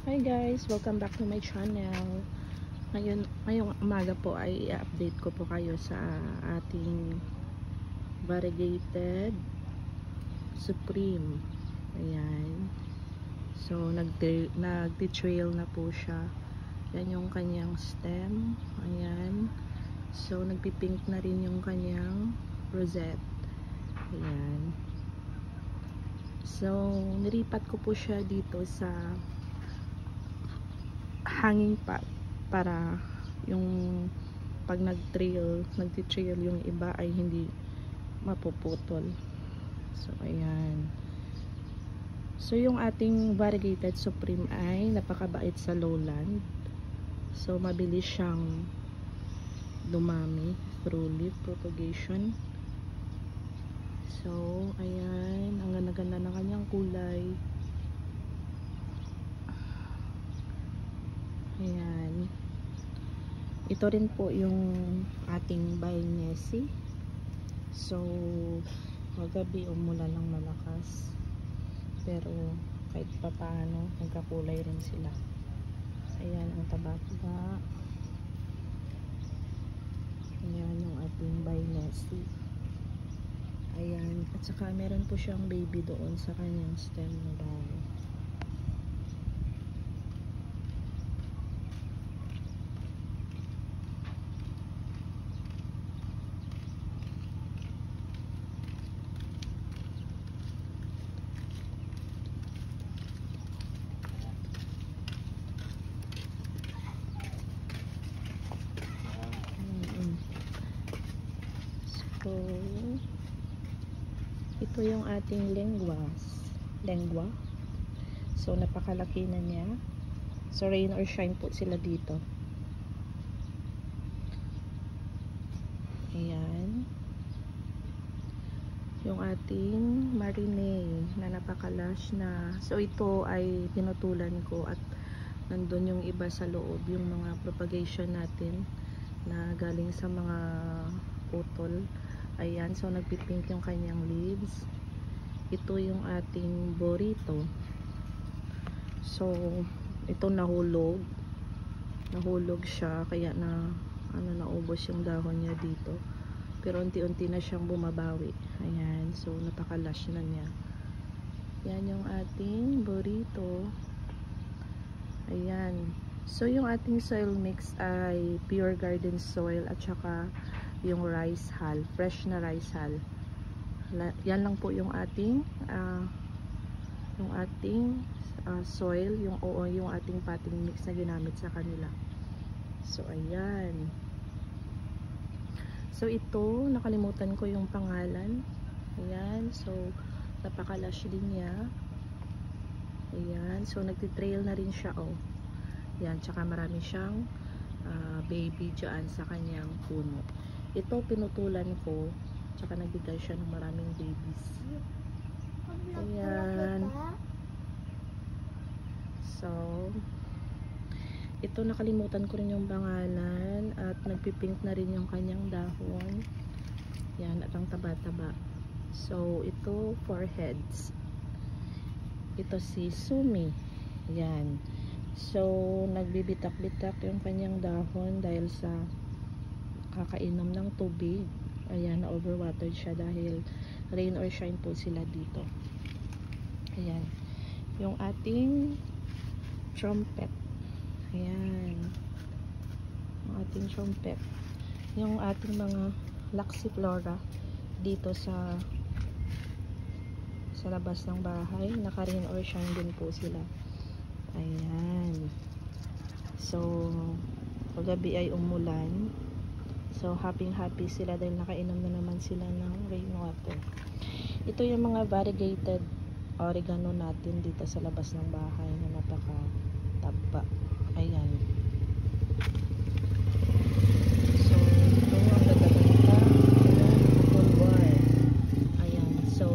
Hi guys, welcome back to my channel. Ngayong umaga po ay i-update ko po kayo sa ating variegated Supreme. Ayan. So nagti-trail na po siya. Yan yung kanyang stem. Ayan. So nagpipink na rin yung kanyang rosette. Ayan. So nilipat ko po siya dito sa hanging pot para yung pag nagti-trail yung iba ay hindi mapuputol. So ayan. So yung ating variegated Supreme ay napakabait sa lowland. So mabilis siyang dumami through leaf propagation. So ayan, ang ganda-ganda ng kanyang kulay. Ayan. Ito rin po yung ating Bainesi. So, kagabi umulan ng malakas. Pero, kahit pa paano, nagkakulay rin sila. Ayan, ang taba-taba. Ayan, yung ating Bainesi. Ayan. At saka, meron po siyang baby doon sa kanyang stem na bago. So, ito yung ating lengua. So, napakalaki na niya. So, rain or shine po sila dito. Ayan. Yung ating Marine na napakalash na. So, ito ay pinutulan ko at nandun yung iba sa loob. Yung mga propagation natin na galing sa mga putol. Ayan, so nagpipink yung kanyang leaves. Ito yung ating Burrito. So, ito nahulog siya, kaya naubos yung dahon niya dito. Pero unti-unti na siyang bumabawi. Ayan, so napakalash na niya. Yan yung ating Burrito. Ayan. So, yung ating soil mix ay pure garden soil at saka yung rice hull, fresh na rice hull. Yan lang po yung ating soil, yung ating potting mix na ginamit sa kanila. So ayan. So ito, nakalimutan ko yung pangalan. Ayan, so napakalash din niya. Ayan, so nagtitrail na rin siya, oh. Ayan, tsaka marami siyang baby dyan sa kanyang puno. Ito pinutulan ko, tsaka nagbigay siya ng maraming babies. Ayan. So, ito nakalimutan ko rin yung pangalan at nagpipink na rin yung kanyang dahon. Yan, at ang taba-taba. So, ito 4 heads. Ito si Sumi. Yan. So, nagbibitak-bitak yung kanyang dahon dahil sa kakainom ng tubig. Ayan, na-overwatered siya dahil rain or shine po sila dito. Ayan. Yung ating trumpet. Ayan. Yung ating trumpet. Yung ating mga Laxiflora dito sa labas ng bahay. Naka-rain or shine din po sila. Ayan. So, paggabi ay umulan. So, happy sila dahil nakainom na naman sila ng rainwater. Ito yung mga variegated oregano natin dito sa labas ng bahay na napaka-taba. Ayan. So, ito ang gagaganda. Ayan. So,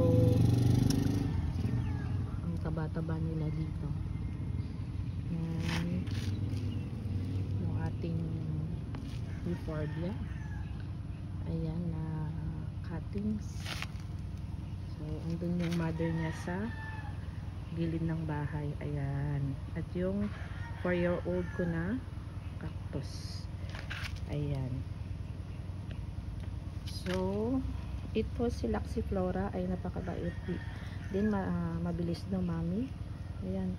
ang taba-taba nila dito. Ayan. Yung ating Euphorbia. Ayan, na cuttings. So, andun yung mother niya sa gilid ng bahay. Ayan. At yung 4-year-old ko na cactus. Ayan. So, ito si Laxiflora ay napakabait din, mabilis dumami. Ayan.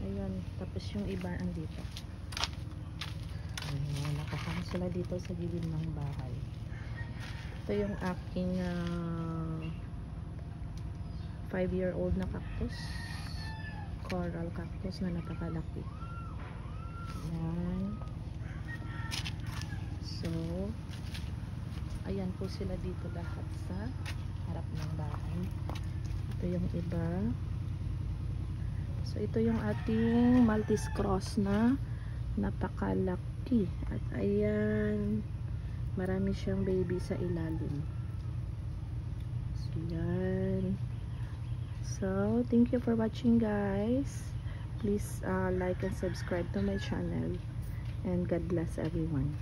Ayan. Tapos yung iba andito. Ayan. Nakasama sila dito sa gilid ng bahay. Ito yung aking 5-year-old na cactus. Coral cactus na napakalaki. Ayan. So, ayan po sila dito lahat sa harap ng bahay. Ito yung iba. So, ito yung ating Maltese Cross na napakalaki. At ayan, marami siyang baby sa ilalim. So, yan. So, thank you for watching, guys. Please like and subscribe to my channel. And God bless everyone.